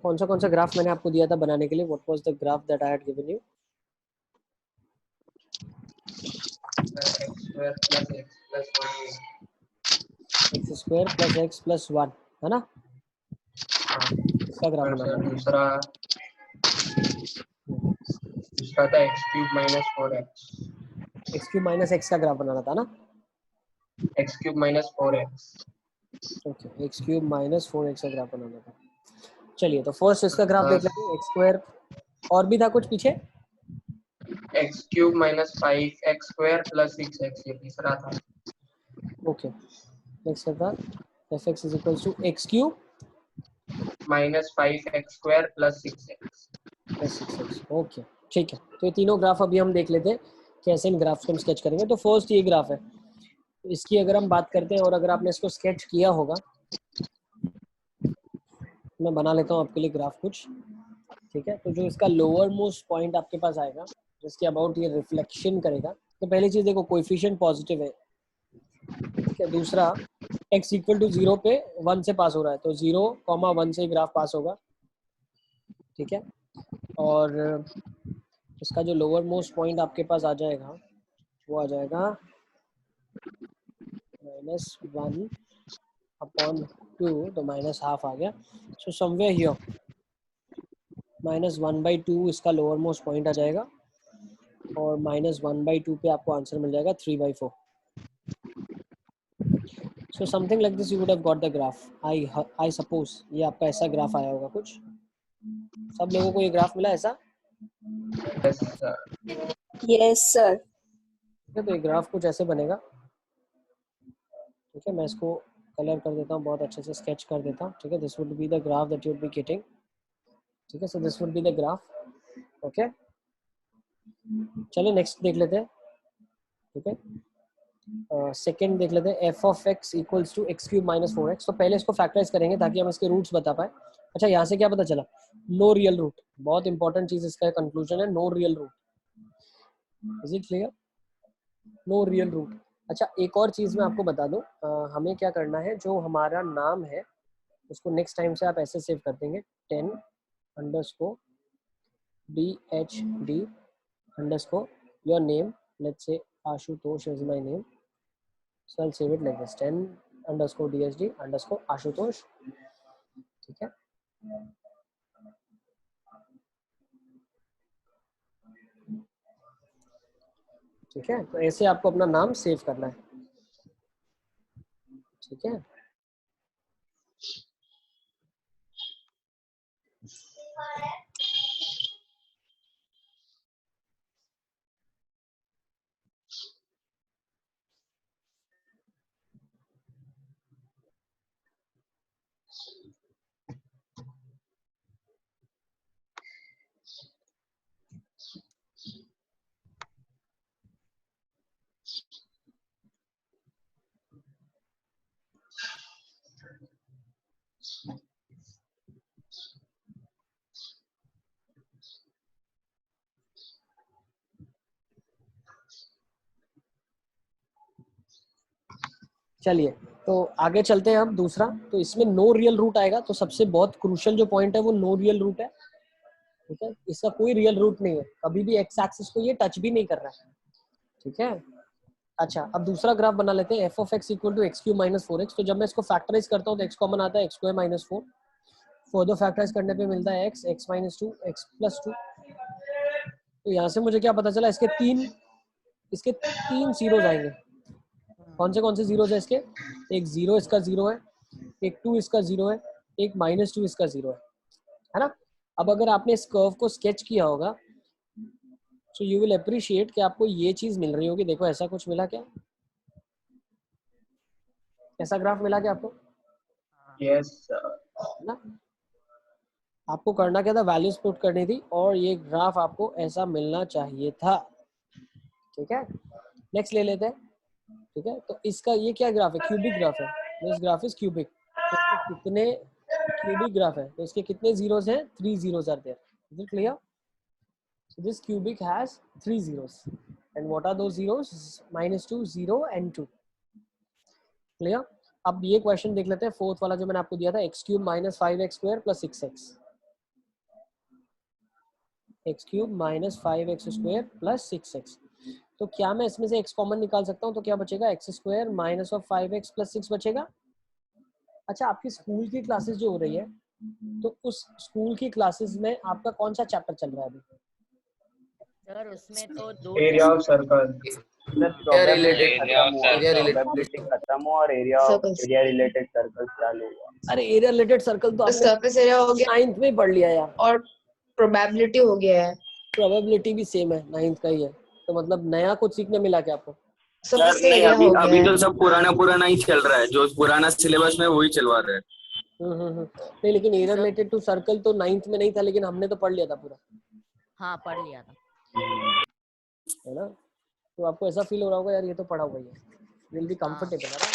कौन सा ग्राफ मैंने आपको दिया था बनाने के लिए? What was the graph that I had given you? X square plus x plus 1 है ना, इसका ग्राफ बनाना था। दूसरा था x cube minus 4x। X cube minus x का ग्राफ बनाना था ना, x cube minus 4x। Okay, x cube minus 4x का ग्राफ बनाना था। चलिए तो फर्स्ट इसका ग्राफ देख लेते हैं, एक्स स्क्वायर, और भी था कुछ पीछे? X cube minus 5x square plus 6x, ये तीसरा था। ओके, नेक्स्ट था f x is equal to x cube minus 5x square plus 6x। Plus 6x। Okay ठीक है, तो ये तीनों ग्राफ अभी हम देख लेते हैं कैसे इन ग्राफ्स को हम स्केच करेंगे। तो फर्स्ट ये ग्राफ है, इसकी अगर हम बात करते हैं और अगर आपने इसको स्केच किया होगा, मैं बना लेता हूँ आपके लिए ग्राफ कुछ, ठीक है। तो जो इसका लोअर मोस्ट पॉइंट आपके पास आएगा, जिसके अबाउट ये रिफ्लेक्शन करेगा, तो पहली चीज देखो कोएफिशिएंट पॉजिटिव है, ठीक है। दूसरा x इक्वल टू 0 पे 1 से पास हो रहा है, तो 0,1 से ग्राफ पास होगा, ठीक है। और इसका जो लोअर मोस्ट पॉइंट आपके पास आ जाएगा वो आ जाएगा -1 अपॉन 2, तो -½ आ गया। सो समवेयर हियर -1/2 इसका लोअर मोस्ट पॉइंट आ जाएगा, और -1/2 पे आपको आंसर मिल जाएगा 3/4। So something like this you would have got the graph. I suppose ये आपका ऐसा ग्राफ आया होगा कुछ। सब लोगों को ये ग्राफ मिला ऐसा? Yes sir. ठीक है, तो ये ग्राफ कुछ ऐसे बनेगा, ठीक है। मैं इसको कलर कर देता हूँ, बहुत अच्छे से स्केच कर देता हूँ, ठीक है। This would be the graph that you would be getting, ठीक है। So this would be the graph, okay. चलिए नेक्स्ट देख लेते हैं, ठीक है। सेकेंड देख लेते हैं, f of x equals to x cube minus 4x। तो पहले इसको फैक्टराइज करेंगे ताकि हम इसके रूट्स बता पाए। अच्छा, यहाँ से क्या पता चला? नो रियल रूट, बहुत इंपॉर्टेंट चीज इसका कंक्लूजन है, no real root. Is it clear? No real root. अच्छा, एक और चीज मैं आपको बता दूं, हमें क्या करना है, जो हमारा नाम है उसको नेक्स्ट टाइम से आप ऐसे सेव कर देंगे, 10 _DHD _ your name, let's say Ashutosh is my name, so I'll save it like this, 10 _DHD _ Ashutosh, ठीक है। ठीक है, तो ऐसे आपको अपना नाम सेव करना है, ठीक है। चलिए तो आगे चलते हैं हम दूसरा। तो इसमें नो रियल रूट आएगा, तो सबसे बहुत क्रूशियल जो पॉइंट है वो नो रियल रूट है, ठीक है। इसका कोई रियल रूट नहीं है, कभी भी एक्स एक्सिस को ये टच भी नहीं कर रहा है, ठीक है। अच्छा, अब दूसरा ग्राफ बना लेते हैं, f of x equal to x cube minus 4x। तो जब मैं इसको फैक्टराइज करता हूँ तो एक्स कॉमन आता है, x square minus 4। Further factorise करने पे मिलता है x, x minus 2, x plus 2। तो यहाँ से मुझे क्या पता चला, इसके तीन जीरोज आएंगे। कौन से जीरोज है इसके? एक 0 इसका 0 है, एक 2 इसका 0 है, एक -2 इसका 0 है ना। अब अगर आपने इस कर्व को स्केच किया होगा, सो यू विल अप्रिशिएट कि आपको ये चीज मिल रही होगी। देखो ऐसा कुछ मिला क्या? ऐसा ग्राफ मिला क्या आपको? यस ना, आपको करना क्या था, वैल्यूज पुट करनी थी, और ये ग्राफ आपको ऐसा मिलना चाहिए था, ठीक है। नेक्स्ट ले लेते हैं, ठीक है। तो इसका ये क्या ग्राफ है? क्यूबिक ग्राफ है, दिस ग्राफ इज क्यूबिक। तो इसके कितने क्यूबिक ग्राफ है, तो इसके कितने जीरोस हैं? 3 zeros are there. Is it clear? So this cubic has 3 zeros, and what are those zeros? -2, 0 and 2. Clear? अब ये क्वेश्चन देख लेते हैं, फोर्थ वाला जो मैंने आपको दिया था, x cube minus 5x² plus 6x, x cube minus 5x² plus 6x। तो क्या मैं इसमें से x कॉमन निकाल सकता हूँ? तो क्या बचेगा, x² minus of 5x plus 6 बचेगा। अच्छा, आपकी स्कूल की क्लासेस जो हो रही है, तो उस स्कूल की क्लासेस में आपका कौन सा चैप्टर चल रहा है अभी? सर उसमें तो 2 area of circle, sir area probability related, खत्म हुआ, एरिया रिलेटेड, प्रोबेबिलिटी खत्म हुआ और एरिया रिलेटेड सर्कल चालू हुआ। अरे एरिया रिलेटेड सर्कल तो आपने सरफेस एरिया हो गया 9th में पढ़ लिया यार, और प्रोबेबिलिटी हो गया है। प्रोबेबिलिटी भी सेम है, 9th का ही है, तो मतलब नया कुछ सीखने मिला क्या आपको? सरफेस नहीं, एरिया अभी हो गया अभी है। तो सब पुराना ही चल रहा है, जो पुराना सिलेबस में वही चलवा रहे हैं। नहीं, लेकिन एरिया रिलेटेड टू सर्कल तो 9th में नहीं था, लेकिन हमने तो पढ़ लिया था पूरा, हाँ पढ़ लिया था। है ना। तो आपको ऐसा फील हो रहा होगा यार ये तो पढ़ा हुआ ही है, विल बी हाँ। कंफर्टेबल है ना।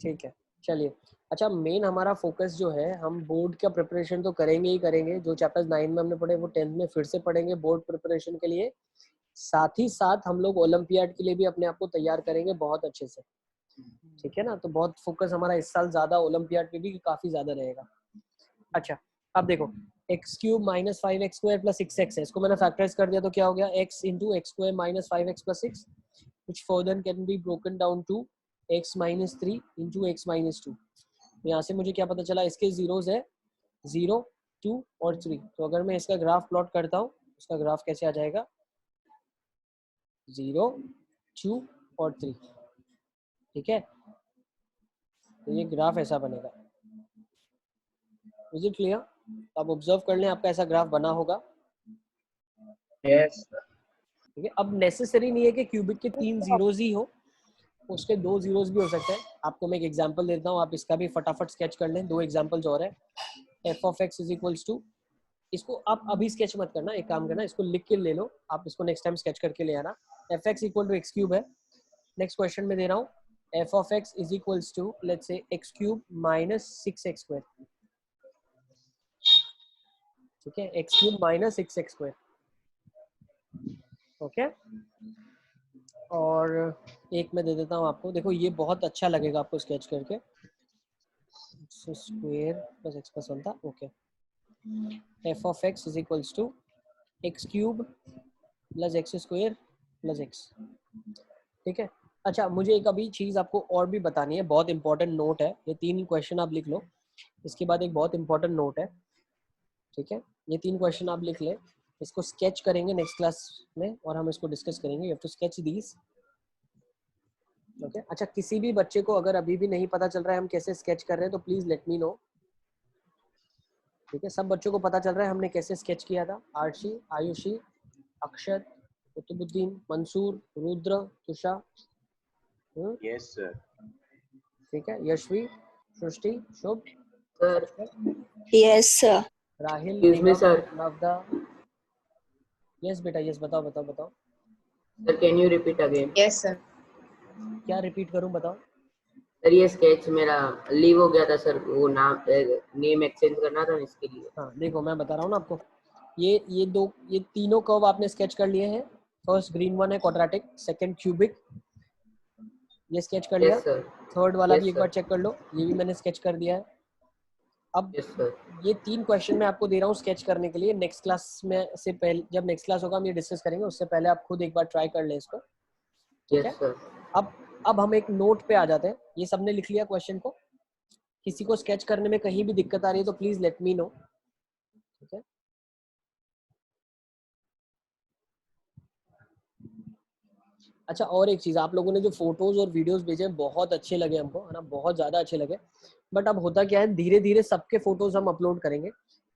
ठीक है, चलिए। अच्छा, मेन हमारा फोकस जो है, हम बोर्ड का प्रिपरेशन तो करेंगे ही करेंगे, जो चैप्टर्स 9 में हमने पढ़े वो 10th में फिर से पढ़ेंगे बोर्ड प्रिपरेशन के लिए। साथ ही साथ हम लोग ओलंपियाड के लिए भी अपने आप को तैयार करेंगे बहुत अच्छे से, ठीक है ना। तो बहुत फोकस हमारा इस साल ज्यादा ओलंपियाड पे भी काफी ज्यादा रहेगा। अच्छा, अब देखो, x cube minus 5x² plus 6x है, इसको मैंने फैक्टराइज कर दिया तो क्या हो गया, x into x² minus 5x plus 6, which further can be broken down to x minus 3 into x minus 2। यहाँ से मुझे क्या पता चला, इसके जीरोज है 0, 2 और 3। तो अगर मैं इसका ग्राफ प्लॉट करता हूँ, उसका ग्राफ कैसे आ जाएगा, 0, 2 और 3, ठीक है। तो ये ग्राफ ऐसा बनेगा। Is it clear? आप ऑब्जर्व कर लें, आपका ऐसा ग्राफ बना होगा, यस ठीक है। अब नेसेसरी नहीं है कि क्यूबिक के 3 जीरोज ही हो, उसके 2 जीरोज भी हो सकते हैं। आपको मैं एक एग्जांपल देता हूँ, आप इसका भी फटाफट स्केच कर लें। 2 एग्जांपल्स और है। f of x is equals to, इसको आप अभी स्केच मत करना, एक काम करना, इसको लिख के ले लो, आप इसको नेक्स्ट टाइम स्केच करके ले आना। F x equal to x cube है। नेक्स्ट क्वेश्चन में दे रहा हूँ, f of x is equals to let's say x cube minus 6x², ठीक है, x cube minus 6x², okay. और एक मैं दे देता हूँ आपको, देखो ये बहुत अच्छा लगेगा आपको स्केच करके, स्क्वायर प्लस एक्स प्लस 1 था, okay. F of x is equals to x cube plus x square plus x, ठीक है। अच्छा, मुझे एक अभी चीज़ आपको और भी बतानी है, बहुत इंपॉर्टेंट नोट है, ये 3 क्वेश्चन आप लिख लो, इसके बाद एक बहुत इंपॉर्टेंट नोट है, ठीक है। ये 3 क्वेश्चन आप लिख लें, इसको स्केच करेंगे नेक्स्ट क्लास में और हम इसको डिस्कस करेंगे। You have to sketch these, okay. अच्छा, किसी भी बच्चे को अगर अभी भी नहीं पता चल रहा है हम कैसे स्केच कर रहे हैं तो प्लीज लेट मी नो, ठीक है। सब बच्चों को पता चल रहा है हमने कैसे स्केच किया था। Aarshi, Ayushi, Akshat, Qutubuddin, Mansoor, Rudra, Tusha, yes sir. ठीक है, Yashvi, Srishti, Shubh, sir, yes sir. Rahil, Excuse me, Nigam, sir. Navda. Yes बेटा, यस, बताओ बताओ बताओ। Sir can you repeat again? Yes sir. क्या रिपीट करूं, बताओ। सर ये स्केच मेरा लीव हो गया था सर, वो नाम नेम एक्सचेंज करना था इसके लिए। हाँ देखो, मैं बता रहा हूँ ना आपको, ये तीनों कर्व आपने स्केच कर लिए हैं। फर्स्ट ग्रीन वन है क्वाड्रेटिक, सेकंड क्यूबिक, ये स्केच कर लिया। यस सर, थर्ड वाला Yes, भी एक sir. बार चेक कर लो, ये भी मैंने स्केच कर दिया है। अब यस सर। ये 3 क्वेश्चन मैं आपको दे रहा हूँ स्केच करने के लिए। नेक्स्ट क्लास में से पहले, जब नेक्स्ट क्लास होगा हम ये डिस्कस करेंगे, उससे पहले आप खुद एक बार ट्राई कर लें इसको, ठीक है। Yes sir. अब हम एक नोट पे आ जाते हैं। ये सबने लिख लिया क्वेश्चन को, किसी को स्केच करने में कहीं भी दिक्कत आ रही है तो प्लीज लेट मी नो, ठीक है। अच्छा, और एक चीज, आप लोगों ने जो फोटोज और वीडियोस भेजे हैं बहुत अच्छे लगे हमको, है ना, बहुत ज्यादा अच्छे लगे। बट अब होता क्या है, धीरे धीरे सबके फोटोज हम अपलोड करेंगे।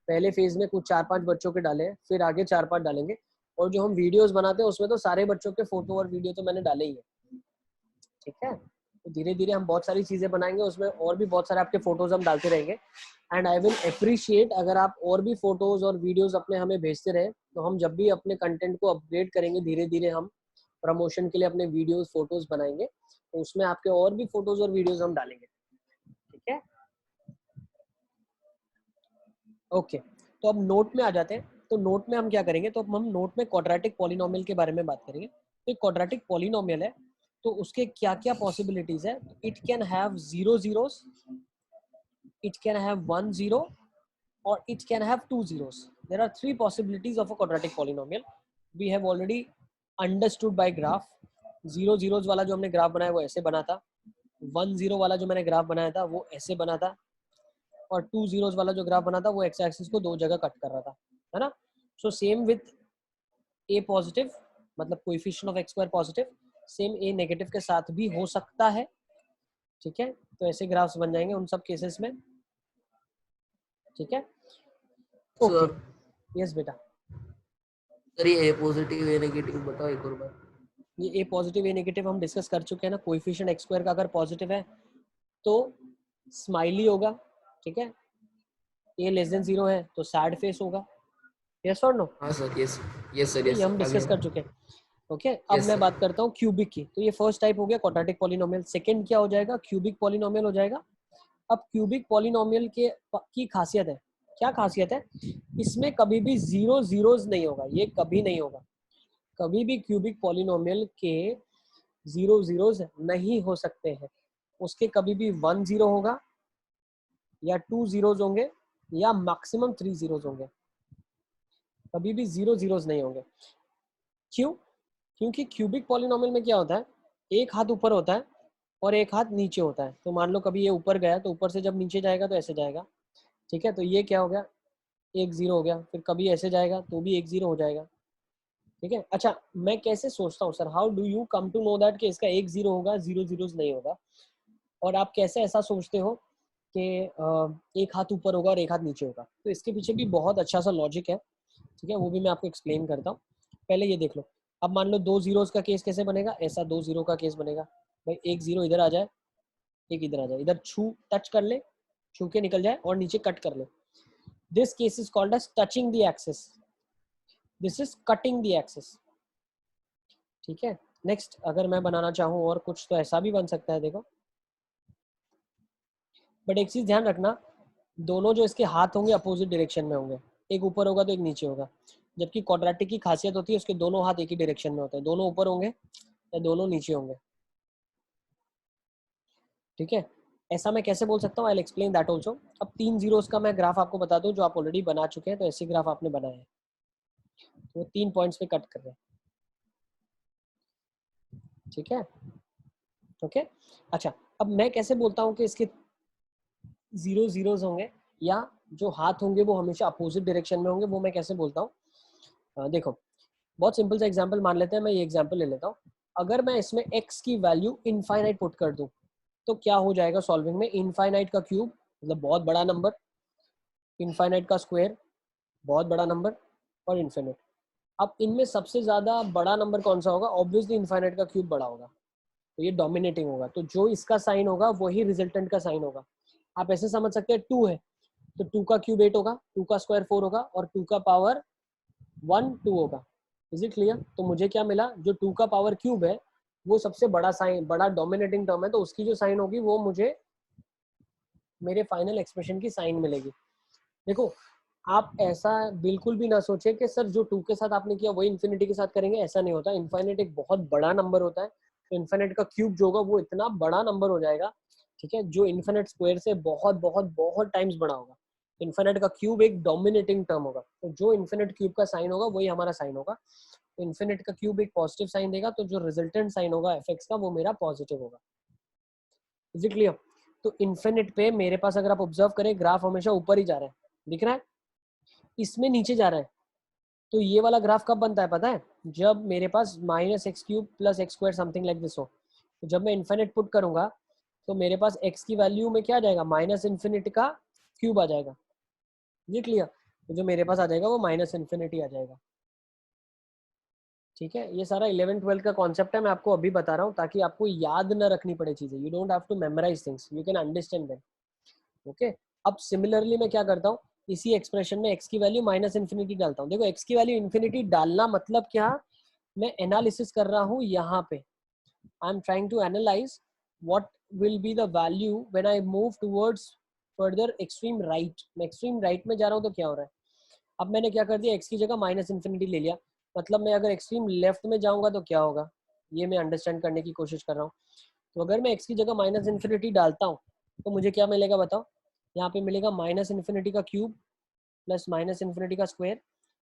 पहले फेज में कुछ 4-5 बच्चों के डाले, फिर आगे 4-5 डालेंगे। और जो हम वीडियोस बनाते हैं उसमें तो सारे बच्चों के फोटो और वीडियो तो मैंने डाले ही है, ठीक है। तो धीरे धीरे हम बहुत सारी चीजें बनाएंगे, उसमें और भी बहुत सारे आपके फोटोज हम डालते रहेंगे। एंड आई विल अप्रिशिएट अगर आप और भी फोटोज और वीडियोस अपने हमें भेजते रहे, तो हम जब भी अपने कंटेंट को अपग्रेड करेंगे, धीरे धीरे हम प्रमोशन के लिए अपने वीडियोस फोटोज बनाएंगे, तो उसमें आपके और भी फोटोज और वीडियोस हम डालेंगे, ठीक है। ओके, तो अब नोट में आ जाते हैं। तो नोट में हम क्या करेंगे, तो हम नोट में क्वाड्रेटिक पॉलिनोमियल के बारे में बात करेंगे। तो एक क्वाड्रेटिक पॉलिनोमियल है, तो उसके क्या क्या पॉसिबिलिटीज है? It can have 0 zeros, it can have 1 0, or it can have 2 zeros. There are 3 possibilities of a quadratic polynomial. We have already understood by graph. 0 zeros वाला जो हमने ग्राफ बनाया वो ऐसे बना था, 1 0 वाला जो मैंने ग्राफ बनाया था वो ऐसे बना था, और 2 zeros वाला जो ग्राफ बना था वो एक्स एक्सिस को दो जगह कट कर रहा था, है ना? So same with a positive, मतलब coefficient of x square positive, same a negative के साथ भी हो सकता है, ठीक है? तो ऐसे ग्राफ्स बन जाएंगे उन सब केसेस में, ठीक है? ओके, यस बेटा। सर ये a पॉजिटिव a नेगेटिव बताओ एक और बार। ये a पॉजिटिव a नेगेटिव हम डिस्कस कर चुके हैं ना। कोएफिशिएंट x स्क्वायर का अगर पॉजिटिव है तो स्माइली होगा, ठीक है? a लेस देन 0 है तो सैड फेस होगा, यस और नो? हाँ सर, यस यस सर, ये हम डिस्कस कर चुके हैं, ओके? अब मैं बात करता हूँ क्यूबिक की। तो ये फर्स्ट टाइप हो गया क्वाड्रेटिक पॉलिनोमियल। सेकंड क्या हो जाएगा? क्यूबिक पॉलिनोमियल हो जाएगा। अब क्यूबिक पॉलिनोमियल के की खासियत है, क्या खासियत है? इसमें कभी भी 0 zeros नहीं होगा, ये कभी नहीं होगा। कभी भी क्यूबिक पॉलिनोमियल के 0 zeros नहीं हो सकते हैं। उसके कभी भी 1 0 होगा, या 2 zeros होंगे, या मैक्सिमम 3 zeros होंगे। कभी भी 0 zeros नहीं होंगे। क्यों? क्योंकि क्यूबिक पॉलिनोमियल में क्या होता है, एक हाथ ऊपर होता है और एक हाथ नीचे होता है। तो मान लो कभी ये ऊपर गया तो ऊपर से जब नीचे जाएगा तो ऐसे जाएगा, ठीक है? तो ये क्या हो गया, एक 0 हो गया। फिर कभी ऐसे जाएगा तो भी एक 0 हो जाएगा, ठीक है? अच्छा, मैं कैसे सोचता हूँ sir, how do you come to know that कि इसका एक 0 होगा, 0 zeros नहीं होगा? और आप कैसे ऐसा सोचते हो कि एक हाथ ऊपर होगा और एक हाथ नीचे होगा? तो इसके पीछे भी बहुत अच्छा सा लॉजिक है, ठीक है? वो भी मैं आपको एक्सप्लेन करता हूँ। पहले ये देख लो। अब मान लो 2 zeros का केस कैसे बनेगा? ऐसा 2 0 का केस बनेगा। भाई एक 0 इधर आ जाए, एक इधर आ जाए, इधर टच कर ले, छू के निकल जाए और नीचे कट कर ले। This case is called as touching the axis, this is cutting the axis, ठीक है? नेक्स्ट अगर मैं बनाना चाहूँ और कुछ, तो ऐसा भी बन सकता है, देखो। बट एक चीज ध्यान रखना, दोनों जो इसके हाथ होंगे अपोजिट डायरेक्शन में होंगे, एक ऊपर होगा तो एक नीचे होगा। जबकि क्वाड्रेटिक की खासियत होती है उसके दोनों हाथ एक ही डायरेक्शन में होते हैं, दोनों ऊपर होंगे या दोनों नीचे होंगे, ठीक है? ऐसा मैं कैसे बोल सकता हूँ? I will explain that also. अब 3 zeros का मैं ग्राफ आपको बता दूं जो आप ऑलरेडी बना चुके हैं। तो ऐसे ग्राफ आपने बनाया है, तो 3 पॉइंट्स पे कट कर रहे हैं, ठीक है? ओके, अच्छा, अब मैं कैसे बोलता हूँ कि इसके 0 zeros होंगे या जो हाथ होंगे वो हमेशा अपोजिट डायरेक्शन में होंगे? वो मैं कैसे बोलता हूँ? देखो, बहुत सिंपल सा एग्जांपल मान लेते हैं। मैं ये एग्जांपल ले लेता हूँ। अगर मैं इसमें x की वैल्यू इनफाइनाइट पुट कर दूं तो क्या हो जाएगा सॉल्विंग में? इनफाइनाइट का क्यूब मतलब बहुत बड़ा नंबर, इनफाइनाइट का स्क्वायर बहुत बड़ा नंबर, और इन्फिनिट। अब इनमें सबसे ज्यादा बड़ा नंबर कौन सा होगा? ऑब्वियसली इनफाइनाइट का क्यूब बड़ा होगा, तो ये डोमिनेटिंग होगा। तो जो इसका साइन होगा वही रिजल्टेंट का साइन होगा। आप ऐसे समझ सकते हैं, 2 है तो 2 का क्यूब 8 होगा, 2 का स्क्वायर 4 होगा, और 2 का पावर 1 2 होगा। Is it clear? तो मुझे क्या मिला? जो 2 का पावर क्यूब है वो सबसे बड़ा साइन, बड़ा डोमिनेटिंग टर्म है, तो उसकी जो साइन होगी वो मुझे मेरे फाइनल एक्सप्रेशन की साइन मिलेगी। देखो, आप ऐसा बिल्कुल भी ना सोचे कि सर जो 2 के साथ आपने किया वही इन्फिनिटी के साथ करेंगे, ऐसा नहीं होता। इनफाइनाइट एक बहुत बड़ा नंबर होता है, तो इनफाइनाइट का क्यूब जो होगा वो इतना बड़ा नंबर हो जाएगा, ठीक है, जो इनफिनिट स्क्वायर से बहुत बहुत बहुत टाइम्स बड़ा होगा। इनफिनिट का क्यूब एक डोमिनेटिंग टर्म होगा, तो जो इनफिनिट क्यूब का साइन होगा वही हमारा साइन होगा। तो इनफिनिट का क्यूब एक पॉजिटिव साइन देगा, तो जो रिजल्टेंट साइन होगा एफ का वो मेरा पॉजिटिव होगा। Is it clear? तो इनफिनिट पे मेरे पास अगर आप ऑब्जर्व करें, ग्राफ हमेशा ऊपर ही जा रहा है, दिख रहा है? इसमें नीचे जा रहा है। तो ये वाला ग्राफ कब बनता है पता है? जब मेरे पास -x³ + x² something like this हो। तो जब मैं इनफिनिट पुट करूंगा तो मेरे पास x की वैल्यू में क्या आ जाएगा? -∞ का क्यूब आ जाएगा। ये क्लियर? तो जो मेरे पास आ जाएगा वो -∞ आ जाएगा, ठीक है? ये सारा 11th 12th का कॉन्सेप्ट है, मैं आपको अभी बता रहा हूँ ताकि आपको याद न रखनी पड़े चीजें। You don't have to memorise things, you can understand them, okay? अब सिमिलरली मैं क्या करता हूँ, इसी एक्सप्रेशन में x की वैल्यू -∞ डालता हूँ। देखो, x की वैल्यू इन्फिनिटी डालना मतलब क्या? मैं एनालिसिस कर रहा हूँ यहाँ पे। I am trying to analyse what will be the value when I move towards further extreme right. मैं एक्सट्रीम राइट में जा रहा हूँ तो क्या हो रहा है? अब मैंने क्या कर दिया, x की जगह -∞ ले लिया, मतलब मैं अगर एक्सट्रीम लेफ्ट में जाऊंगा तो क्या होगा? ये मैं अंडरस्टैंड करने की कोशिश कर रहा हूँ। तो अगर मैं x की जगह माइनस इन्फिनिटी डालता हूँ तो मुझे क्या मिलेगा बताओ? यहाँ पे मिलेगा माइनस इन्फिनिटी का क्यूब प्लस माइनस इन्फिनिटी का स्क्वायर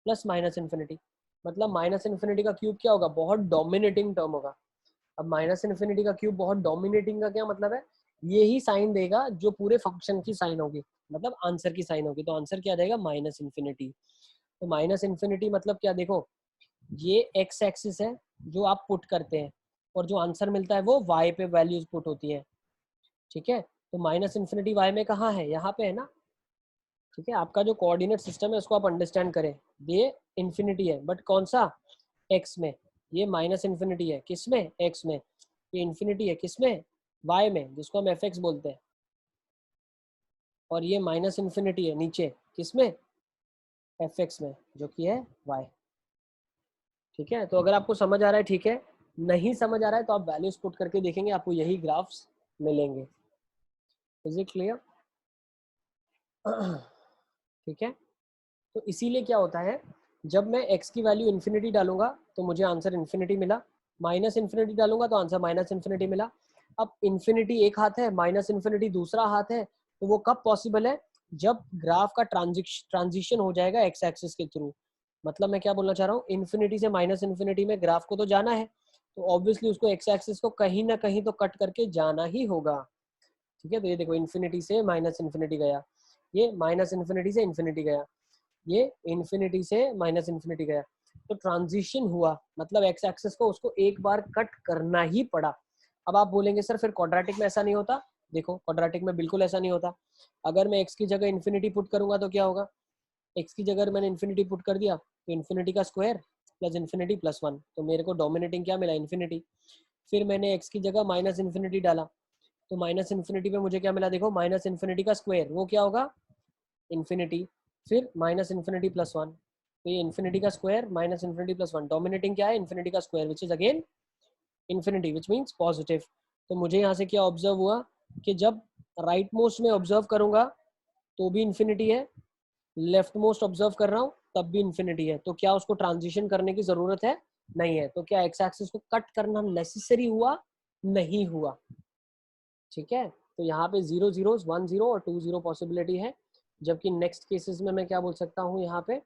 प्लस माइनस इन्फिनिटी। मतलब माइनस इन्फिनिटी का क्यूब क्या होगा? बहुत डोमिनेटिंग टर्म होगा। अब माइनस इन्फिनिटी का क्यूब बहुत डोमिनेटिंग का क्या मतलब है? ये ही साइन देगा जो पूरे फंक्शन की साइन होगी, मतलब आंसर की साइन होगी। तो आंसर क्या देगा? Minus infinity. तो माइनस इन्फिनिटी मतलब क्या? देखो ये एक्स एक्सिस है जो आप पुट करते हैं और जो आंसर मिलता है वो वाई पे वैल्यूज पुट होती है। ठीक है, तो माइनस इन्फिनिटी वाई में कहाँ है? यहाँ पे है ना। ठीक है, आपका जो कोऑर्डिनेट सिस्टम है उसको आप अंडरस्टैंड करें। ये इन्फिनिटी है बट कौन सा? एक्स में। ये माइनस इन्फिनिटी है किस में? एक्स में। ये इन्फिनिटी है किस में? वाई में, जिसको हम एफ एक्स बोलते हैं। और ये माइनस इन्फिनिटी है नीचे किस में? एफ एक्स में, जो कि है वाई। ठीक है, तो अगर आपको समझ आ रहा है ठीक है, नहीं समझ आ रहा है तो आप वैल्यूज पुट करके देखेंगे, आपको यही ग्राफ्स मिलेंगे। Is it clear? ठीक है, तो इसीलिए क्या होता है, जब मैं x की वैल्यू इन्फिनिटी डालूंगा तो मुझे आंसर इन्फिनिटी मिला, माइनस इन्फिनिटी डालूंगा तो आंसर माइनस इन्फिनिटी मिला। अब इन्फिनिटी एक हाथ है, माइनस इन्फिनिटी दूसरा हाथ है, तो वो कब पॉसिबल है? जब ग्राफ का ट्रांजिशन हो जाएगा एक्स एक्सिस के थ्रू। मतलब मैं क्या बोलना चाह रहा हूँ, इन्फिनिटी से माइनस इन्फिनिटी में ग्राफ को तो जाना है, तो ऑब्वियसली उसको एक्स एक्सिस को कहीं ना कहीं तो कट करके जाना ही होगा। ठीक है, तो ये देखो इन्फिनिटी से माइनस इन्फिनिटी गया, ये माइनस इन्फिनिटी से इन्फिनिटी गया, ये इन्फिनिटी से माइनस इन्फिनिटी गया, तो ट्रांजिशन हुआ, मतलब एक्स एक्सिस को उसको एक बार कट करना ही पड़ा। अब आप बोलेंगे सर फिर क्वाड्रेटिक में ऐसा नहीं होता। देखो क्वाड्रेटिक में बिल्कुल ऐसा नहीं होता। अगर मैं एक्स की जगह इन्फिनिटी पुट करूंगा तो क्या होगा? एक्स की जगह मैंने इन्फिनिटी पुट कर दिया तो इन्फिनिटी का स्क्वायर प्लस इन्फिनिटी प्लस 1, तो मेरे को डोमिनेटिंग क्या मिला? इन्फिनिटी। फिर मैंने एक्स की जगह माइनस इन्फिनिटी डाला तो माइनस इन्फिनिटी पे मुझे क्या मिला? देखो माइनस इन्फिनिटी का स्क्वायर, वो क्या होगा? इन्फिनिटी। फिर माइनस इन्फिनिटी प्लस 1, तो ये इन्फिनिटी का square minus infinity plus 1, dominating क्या है? इन्फिनिटी का square which is again infinity, which means positive. तो मुझे यहाँ से क्या ऑब्जर्व हुआ कि जब राइट मोस्ट में ऑब्जर्व करूंगा तो भी इन्फिनिटी है, लेफ्ट मोस्ट ऑब्जर्व कर रहा हूँ तब भी इन्फिनिटी है, तो क्या उसको ट्रांजिशन करने की जरूरत है? नहीं है। तो क्या एक्स एक्सिस को कट करना नेसेसरी हुआ? नहीं हुआ। ठीक है, तो यहाँ पे 0 0 1 0 और 2 0 पॉसिबिलिटी है, जबकि नेक्स्ट केसेस में मैं क्या बोल सकता हूँ, यहाँ पे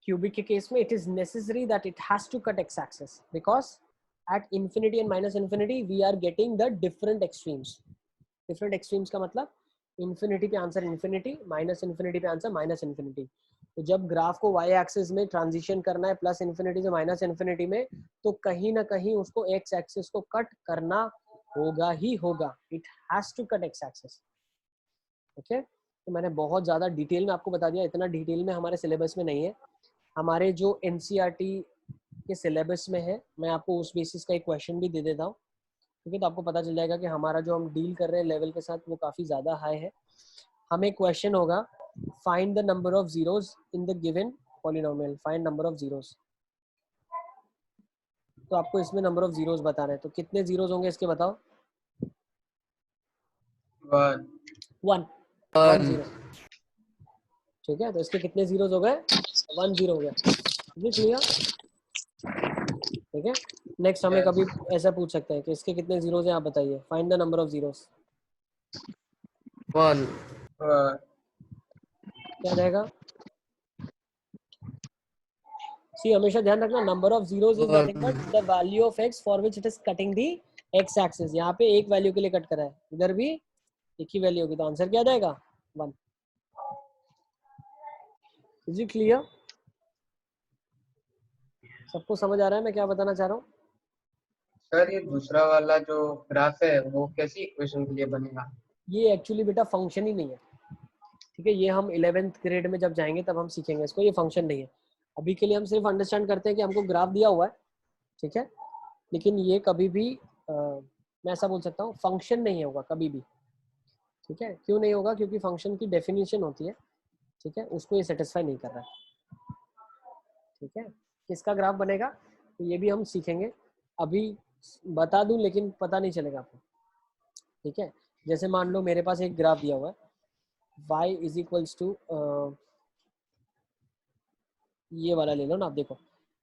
क्यूबिक के केस में it is necessary that it has to cut x axis because at infinity and minus infinity we are getting the different extremes. Different extremes का मतलब इंफिनिटी पे आंसर इन्फिनिटी, माइनस इन्फिनिटी पे answer minus infinity. तो जब graph को Y axis में transition करना है प्लस इन्फिनिटी से माइनस इन्फिनिटी में, तो कहीं ना कहीं उसको एक्स एक्सिस को कट करना होगा ही होगा। It has to cut x axis. Okay, तो मैंने बहुत ज़्यादा डिटेल में आपको बता दिया, इतना डिटेल में हमारे सिलेबस में नहीं है। हमारे जो एनसीईआरटी के सिलेबस में है, मैं आपको उस बेसिस का एक क्वेश्चन भी दे देता हूँ, ठीक है? तो आपको पता चल जाएगा कि हमारा जो हम डील कर रहे हैं लेवल के साथ वो काफ़ी ज़्यादा हाई है। हमें क्वेश्चन होगा find the number of zeros in the given polynomial, find number of zeros. तो आपको इसमें नंबर ऑफ जीरोस बताना है, तो कितने जीरोस होंगे इसके बताओ? 1 1 0। ठीक है, तो इसके कितने जीरोस हो गए? 1 0 हो गया। क्लियर? ठीक है, नेक्स्ट हमें कभी ऐसा पूछ सकते हैं कि इसके कितने जीरोस हैं, आप बताइए, find the number of zeros. 1 क्या रहेगा? सी हमेशा ध्यान रखना, number of zeros is nothing but the value of x for which it is cutting the x axis. यहाँ पे एक वैल्यू के लिए कट करा है, इधर भी एक ही वैल्यू होगी, तो आंसर क्या आ जाएगा? 1। Is it clear? सबको समझ आ रहा है मैं क्या बताना चाह रहा हूँ? सर ये दूसरा वाला जो ग्राफ है वो कैसी इक्वेशन के लिए बनेगा? ये एक्चुअली बेटा फंक्शन ही नहीं है। ठीक है, ये हम 11th ग्रेड में जब जाएंगे तब हम सीखेंगे इसको, ये फंक्शन नहीं है। अभी के लिए हम सिर्फ अंडरस्टैंड करते हैं कि हमको ग्राफ दिया हुआ है, ठीक है, लेकिन ये कभी भी मैं ऐसा बोल सकता हूँ फंक्शन नहीं होगा कभी भी। ठीक है, क्यों नहीं होगा? क्योंकि फंक्शन की डेफिनेशन होती है, ठीक है, उसको ये सेटिस्फाई नहीं कर रहा है। ठीक है, किसका ग्राफ बनेगा तो ये भी हम सीखेंगे, अभी बता दूं लेकिन पता नहीं चलेगा आपको। ठीक है, जैसे मान लो मेरे पास एक ग्राफ दिया हुआ है y इज इक्वल्स टू, ये वाला ले लो ना आप। देखो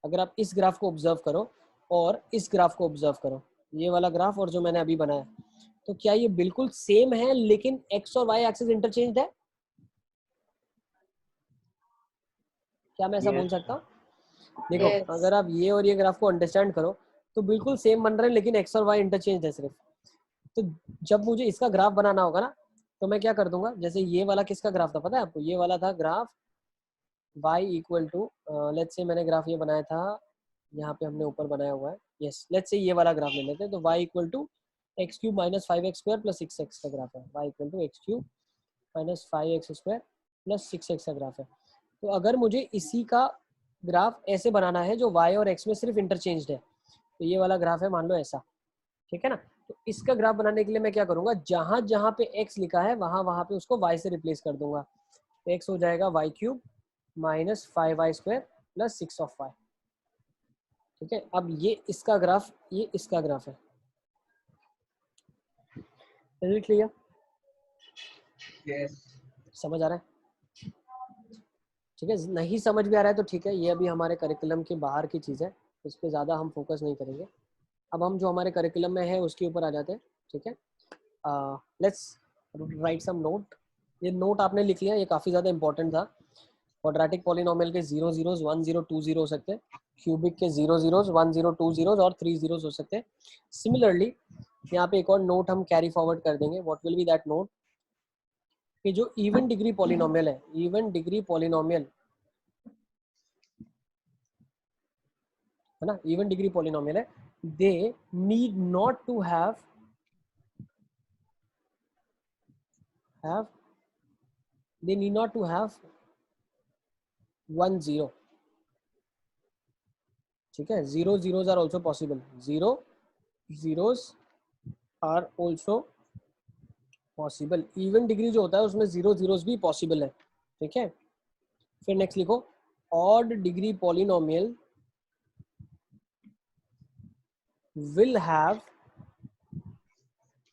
अगर आप इस ग्राफ को ऑब्जर्व करो और इस ग्राफ को ऑब्जर्व करो, ये वाला ग्राफ और जो मैंने अभी बनाया, तो क्या ये बिल्कुल सेम है लेकिन एक्स और वाई एक्सिस इंटरचेंज है? क्या मैं ऐसा बोल सकता हूँ? देखो Yes. अगर आप ये और ये ग्राफ को अंडरस्टैंड करो तो बिल्कुल सेम बन रहे हैं लेकिन एक्स और वाई इंटरचेंज है सिर्फ। तो जब मुझे इसका ग्राफ बनाना होगा ना, तो मैं क्या कर दूंगा, जैसे ये वाला किसका ग्राफ था पता है आपको? ये वाला था graph y equal to, let's say मैंने ग्राफ ये बनाया था, यहाँ पे हमने ऊपर बनाया हुआ है, यस लेट्स से ये वाला ग्राफ ले लेते हैं। तो y equal to x cube minus 5x square plus 6x का ग्राफ है। y equal to x cube minus 5x square plus 6x का ग्राफ है। तो अगर मुझे इसी का ग्राफ ऐसे बनाना है जो y और x में सिर्फ इंटरचेंज्ड है, तो ये वाला ग्राफ है मान लो ऐसा, ठीक है ना। तो इसका ग्राफ बनाने के लिए मैं क्या करूंगा, जहां जहां पे x लिखा है वहां वहां पे उसको y से रिप्लेस कर दूंगा। x हो जाएगा y cube minus 5y square plus 6 of y, ठीक है। अब ये इसका ग्राफ, ये इसका ग्राफ है, क्लियर? यस समझ आ रहा है? ठीक है, नहीं समझ भी आ रहा है तो ठीक है, ये अभी हमारे करिकुलम के बाहर की चीज़ है, इस पर ज़्यादा हम फोकस नहीं करेंगे। अब हम जो हमारे करिकुलम में है उसके ऊपर आ जाते हैं, ठीक है। Let's write some note. ये नोट आपने लिख लिया, ये काफ़ी ज़्यादा इंपॉर्टेंट था। क्वाड्रेटिक पॉलिनोमियल के 0 जीरोज 1 0 2 0 हो सकते हैं, क्यूबिक के 0 जीरोज 1 0 2 जीरोज और 3 जीरोज हो सकते हैं। सिमिलरली यहाँ पे एक और नोट हम कैरी फॉरवर्ड कर देंगे। What will be that note? कि जो इवन डिग्री पॉलिनोमियल है, इवन डिग्री पॉलिनोमियल है ना, इवन डिग्री पॉलिनोमियल है, they need not to have they need not to have 1 0, ठीक है। 0 zeros are also possible, 0 zeros are also possible। Even degree जो होता है उसमें 0 zeros भी पॉसिबल है, ठीक है। फिर नेक्स्ट लिखो, odd degree polynomial will have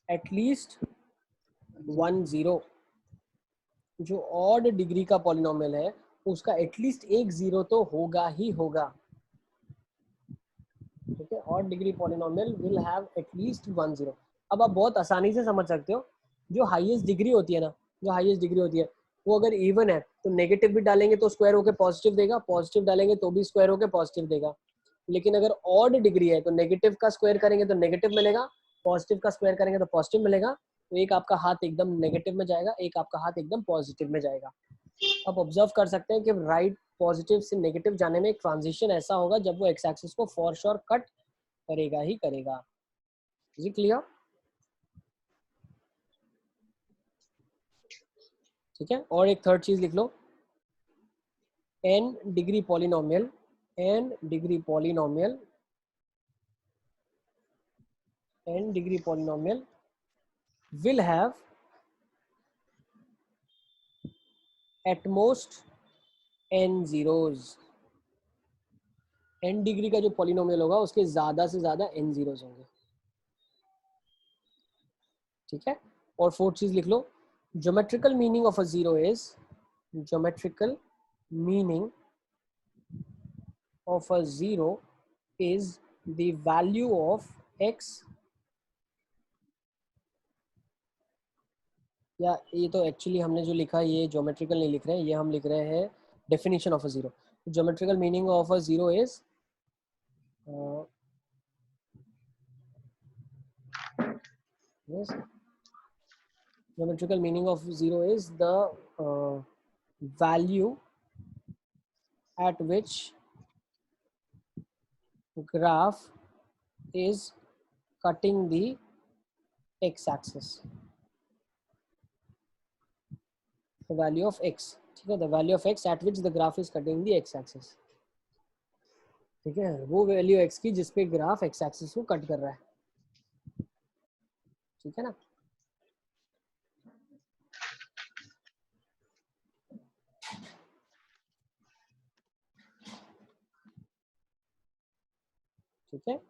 at least 1 0। जो ऑड डिग्री का पॉलिनोमियल है उसका एटलीस्ट एक जीरो तो होगा ही होगा, ठीक है। Odd degree polynomial will have at least 1 0। अब आप बहुत आसानी से समझ सकते हो, जो हाईएस्ट डिग्री होती है ना, जो हाईएस्ट डिग्री होती है वो अगर इवन है तो नेगेटिव भी डालेंगे तो स्क्वायर होकर पॉजिटिव देगा, पॉजिटिव डालेंगे तो भी स्क्वायर होकर पॉजिटिव देगा। लेकिन अगर ऑड डिग्री है तो नेगेटिव का स्क्वायर करेंगे तो नेगेटिव मिलेगा, पॉजिटिव का स्क्वायर करेंगे तो पॉजिटिव मिलेगा। तो एक आपका हाथ एकदम नेगेटिव में जाएगा, एक आपका हाथ एकदम पॉजिटिव में जाएगा। आप ऑब्जर्व कर सकते हैं कि राइट पॉजिटिव से नेगेटिव जाने में एक ट्रांजिशन ऐसा होगा जब वो एक्स एक्सिस को फॉर श्योर कट करेगा ही करेगा। Is it clear? ठीक है। और एक थर्ड चीज लिख लो, n degree polynomial, n degree polynomial, n degree polynomial will have at most n zeros। n degree का जो पॉलिनोमियल होगा उसके ज्यादा से ज्यादा n जीरोस होंगे, ठीक है। और फोर्थ चीज लिख लो, geometrical meaning of a zero is, geometrical meaning of a zero is the value of x, या ये तो एक्चुअली हमने जो लिखा है ये ज्योमेट्रिकल नहीं लिख रहे हैं, ये हम लिख रहे हैं definition of a zero. Geometrical meaning of a zero is yes, geometrical meaning of zero is the value at which graph is cutting the x-axis, the value of x, ठीक है, the value of x at which the graph is cutting the x-axis, ठीक है, वो value x की जिसपे graph x-axis को cut कर रहा है, ठीक है ना। ठीक है,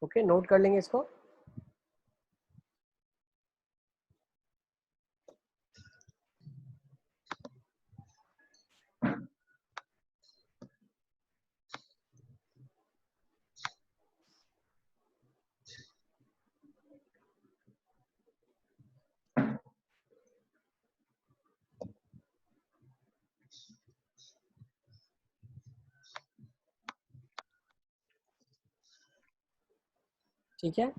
ओके, नोट कर लेंगे इसको। ठीक है,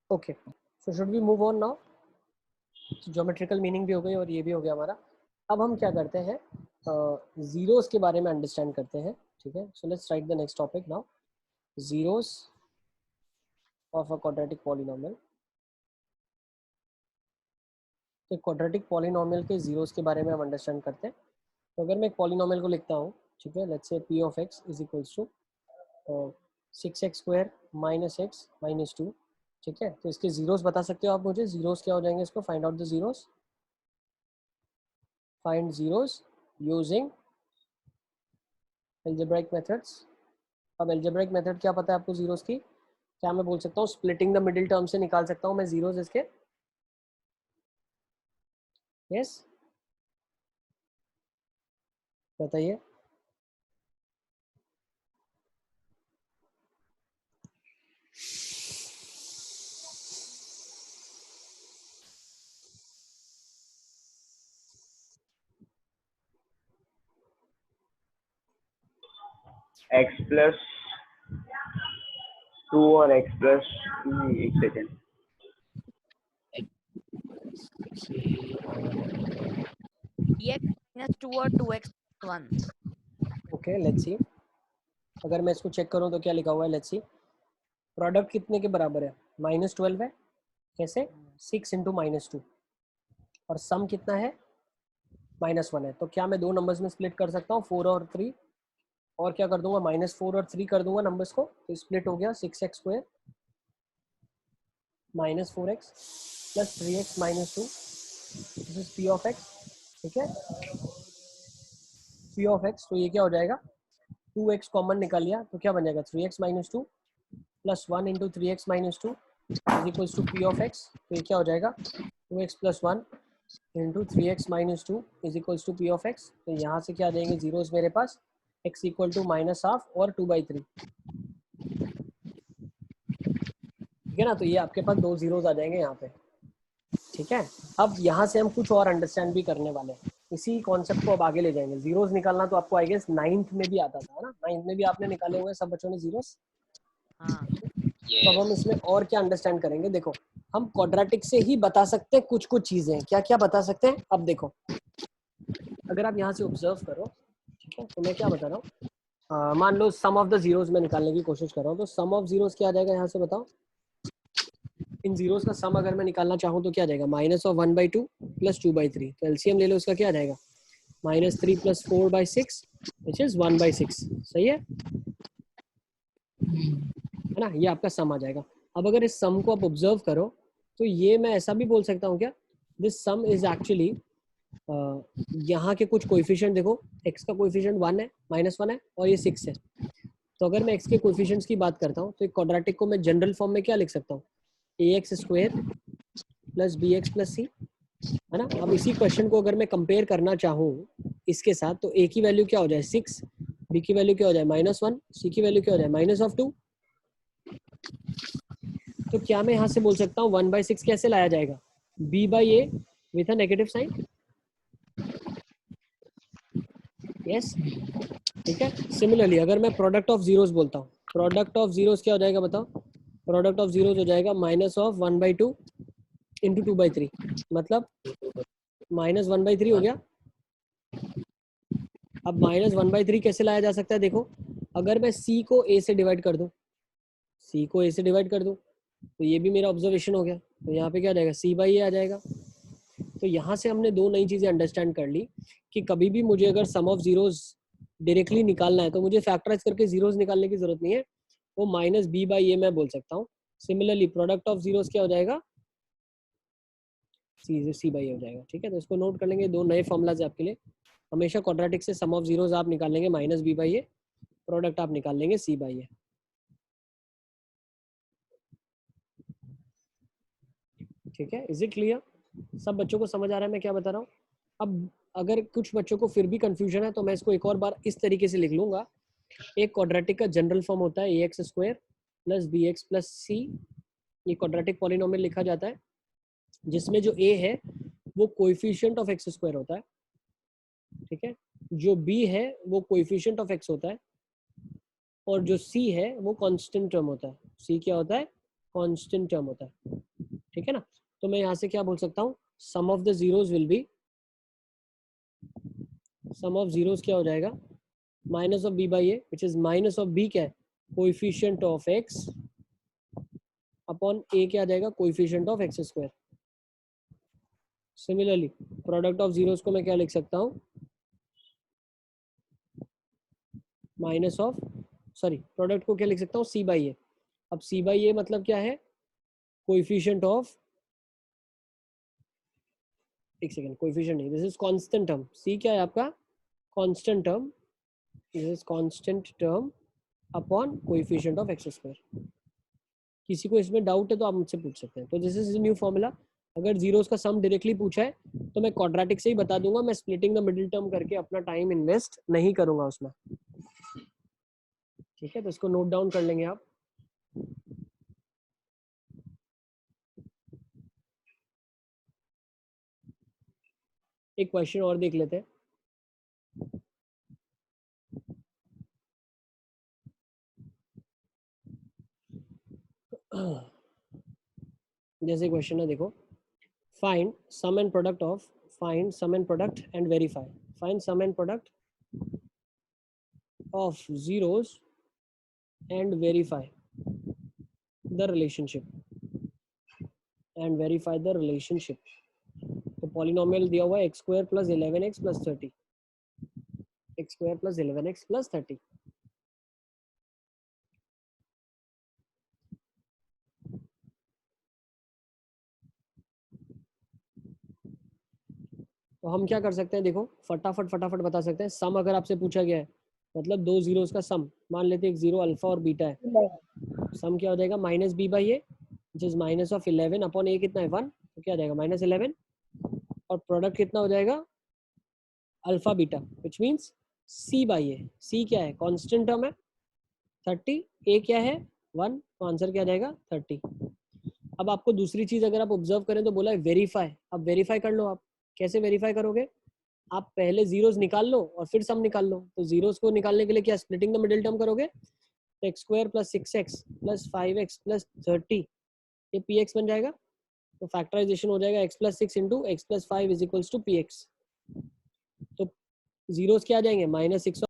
okay. So should we move on now? Geometrical meaning भी हो गई और ये भी हो गया हमारा। अब हम क्या करते हैं, जीरोस के बारे में अंडरस्टैंड करते हैं। ठीक है, so let's write the next topic now, zeros of a quadratic polynomial. तो क्वाड्रेटिक पॉलिनोमियल के जीरोस के बारे में हम अंडरस्टैंड करते हैं। तो अगर मैं एक पॉलिनोमियल को लिखता हूँ, ठीक है, let's say p of x is equals to 6x² - x - 2। ठीक है, तो इसके जीरोस बता सकते हो आप मुझे? जीरोस क्या हो जाएंगे इसको? Find out the zeros, find zeros using algebraic methods. अब एल्जेब्राइक मेथड क्या पता है आपको जीरोस की? क्या मैं बोल सकता हूँ स्प्लिटिंग द मिडिल टर्म से निकाल सकता हूँ मैं जीरोस इसके? यस, बताइए। x plus 2 और x plus 1 सेकेंड dx -2 और 2x + 1। Okay, let's see. अगर मैं इसको चेक करूँ तो क्या लिखा हुआ है? Let's see. प्रोडक्ट कितने के बराबर है? -12 है। कैसे? 6 × -2। और सम कितना है? -1 है। तो क्या मैं दो नंबर्स में स्प्लिट कर सकता हूँ, 4 और 3? और क्या कर दूंगा, -4 और 3 कर दूंगा नंबर्स को, तो स्प्लिट हो गया 6x² - 4x + 3x - 2। This is P of x. ठीक है, पी ऑफ एक्स। तो ये क्या हो जाएगा, 2x कॉमन निकाल लिया तो क्या बन जाएगा, 3x - 2 + 1 × 3x - 2 is equals to p of x. तो ये क्या हो जाएगा, 2x + 1 × 3x - 2 is equals to p of x. तो यहाँ से क्या आ जाएंगे जीरोस मेरे पास, x = -½ और 2/3। ठीक है ना, तो ये आपके पास दो जीरोस आ जाएंगे यहाँ पे। ठीक है, अब यहाँ से हम कुछ और अंडरस्टैंड भी करने वाले हैं, इसी कॉन्सेप्ट को अब आगे ले जाएंगे। जीरोस निकालना तो आपको आई गेस 9th में भी आता था ना, 9th में भी आपने निकाले हुए हैं सब बच्चों ने जीरोस। हाँ, तो अब हम इसमें और क्या अंडरस्टैंड करेंगे, देखो हम क्वाड्रेटिक से ही बता सकते हैं कुछ कुछ चीजें। क्या क्या बता सकते हैं? अब देखो, अगर आप यहाँ से ऑब्जर्व करो, ठीक है, तो मैं क्या बता रहा हूँ, मान लो सम ऑफ द जीरोस में निकालने की कोशिश कर रहा हूँ, तो सम ऑफ जीरोस क्या आ जाएगा यहाँ से बताओ? इन जीरोस का सम अगर मैं निकालना चाहूँ तो क्या आ जाएगा, -1/2 + 2/3। तो एलसीएम ले लो, उसका क्या आ जाएगा, -3 + 4/6 विच इज 1/6। सही है ना, ये आपका सम आ जाएगा। अब अगर इस सम को आप ऑब्जर्व करो तो ये मैं ऐसा भी बोल सकता हूँ क्या, दिस सम इज एक्चुअली, यहाँ के कुछ कोएफिशिएंट देखो, x का कोएफिशिएंट 1 है, -1 है, और ये 6 है। तो अगर मैं x के कोएफिशिएंट्स की बात करता हूँ तो एक क्वाड्रेटिक को मैं जनरल फॉर्म में क्या लिख सकता हूँ, ax² + bx + c, है ना। अब इसी क्वेश्चन को अगर मैं कंपेयर करना चाहूँ इसके साथ, तो a की वैल्यू क्या हो जाए 6, b की वैल्यू क्या हो जाए -1, c की वैल्यू क्या हो जाए -2। तो क्या मैं यहाँ से बोल सकता हूँ 1/6 कैसे लाया जाएगा, b/a with a negative sign? Yes, ठीक है। सिमिलरली अगर मैं प्रोडक्ट ऑफ जीरोस बोलता हूँ, प्रोडक्ट ऑफ जीरोस क्या हो जाएगा बताओ? प्रोडक्ट ऑफ जीरोस हो जाएगा -1/2 × 2/3, मतलब -1/3 हो गया। अब -1/3 कैसे लाया जा सकता है, देखो अगर मैं c को a से डिवाइड कर दूं, c को a से डिवाइड कर दूं, तो ये भी मेरा ऑब्जर्वेशन हो गया। तो यहाँ पे क्या आ जाएगा, c/a आ जाएगा। तो यहाँ से हमने दो नई चीजें अंडरस्टैंड कर ली कि कभी भी मुझे अगर सम ऑफ जीरोस डायरेक्टली निकालना है तो मुझे फैक्टराइज करके जीरोस निकालने की जरूरत नहीं है, वो -b/a मैं बोल सकता हूँ। सिमिलरली प्रोडक्ट ऑफ जीरोस क्या हो जाएगा, c/a हो जाएगा। ठीक है, तो इसको नोट कर लेंगे, दो नए फॉर्मुलाज आपके लिए। हमेशा क्वाड्रेटिक से सम ऑफ जीरोस आप निकाल लेंगे -b/a, प्रोडक्ट आप निकाल लेंगे c/a। ठीक है, इज इट क्लियर? सब बच्चों को समझ आ रहा है मैं क्या बता रहा हूँ? अब अगर कुछ बच्चों को फिर भी कंफ्यूजन है तो मैं इसको एक और बार इस तरीके से लिख लूंगा। एक क्वाड्रेटिक का जनरल फॉर्म होता है ax² + bx + c। ये क्वाड्रेटिक पॉलिनोमियल लिखा जाता है जिसमें जो a है वो कोएफिशिएंट ऑफ x² होता है, ठीक है, जो b है वो कोएफिशिएंट ऑफ x होता है और जो c है वो कांस्टेंट टर्म होता है। c क्या होता है? कांस्टेंट टर्म होता है। ठीक है ना, तो मैं यहाँ से क्या बोल सकता हूँ, sum of the zeros will be, sum of zeros क्या हो जाएगा, minus of b by a, which is minus of b क्या है, coefficient of x upon a क्या आ जाएगा, coefficient of x square. Similarly product of zeros को मैं क्या लिख सकता हूँ, माइनस ऑफ, सॉरी प्रोडक्ट को क्या लिख सकता हूँ, c बाई ए। अब c बाई ए मतलब क्या है, कोएफिशिएंट ऑफ, एक सेकेंड, कोएफिशिएंट नहीं, this is constant term, c क्या है आपका, constant term, this is constant term upon coefficient of x square. किसी को इसमें डाउट है तो आप मुझसे पूछ सकते हैं। तो दिस इज न्यू फॉर्मूला। अगर जीरोस का सम डायरेक्टली पूछा है तो मैं क्वाड्रेटिक से ही बता दूंगा, मैं स्प्लिटिंग द मिडिल टर्म करके अपना टाइम इन्वेस्ट नहीं करूंगा उसमें। ठीक है, तो इसको नोट डाउन कर लेंगे आप। एक क्वेश्चन और देख लेते हैं। जैसे क्वेश्चन है देखो, find sum and product of, find sum and product and verify, find sum and product of zeros and verify the relationship, and verify the relationship। तो पॉलिनोमियल दिया हुआ है x square plus 11x plus 30, x square plus 11x plus 30। तो हम क्या कर सकते हैं, देखो फटाफट बता सकते हैं। सम अगर आपसे पूछा गया है, मतलब दो जीरोस का सम, मान लेते हैं एक जीरो अल्फा और बीटा है, सम क्या हो जाएगा, minus b by a, which is minus of 11 upon a कितना है 1, तो क्या आ जाएगा माइनस 11, और प्रोडक्ट कितना हो जाएगा, alpha beta, which means C by A. C क्या है, कांस्टेंट टर्म है 30, ए क्या है 1, तो आंसर क्या आ जाएगा 30। अब आपको दूसरी चीज अगर आप ऑब्जर्व करें तो बोला है वेरीफाई। अब वेरीफाई कर लो आप, कैसे वेरीफाई करोगे, आप पहले जीरोस निकाल लो और फिर सम निकाल लो। तो जीरोस को निकालने के लिए क्या स्प्लिटिंग द मिडिल टर्म करोगे, तो x square plus 6x plus 5x plus 30, ये px बन जाएगा। तो फैक्टराइजेशन हो जाएगा x plus 6 into x plus 5 is equals to px। तो जीरोस क्या आ जाएंगे, -6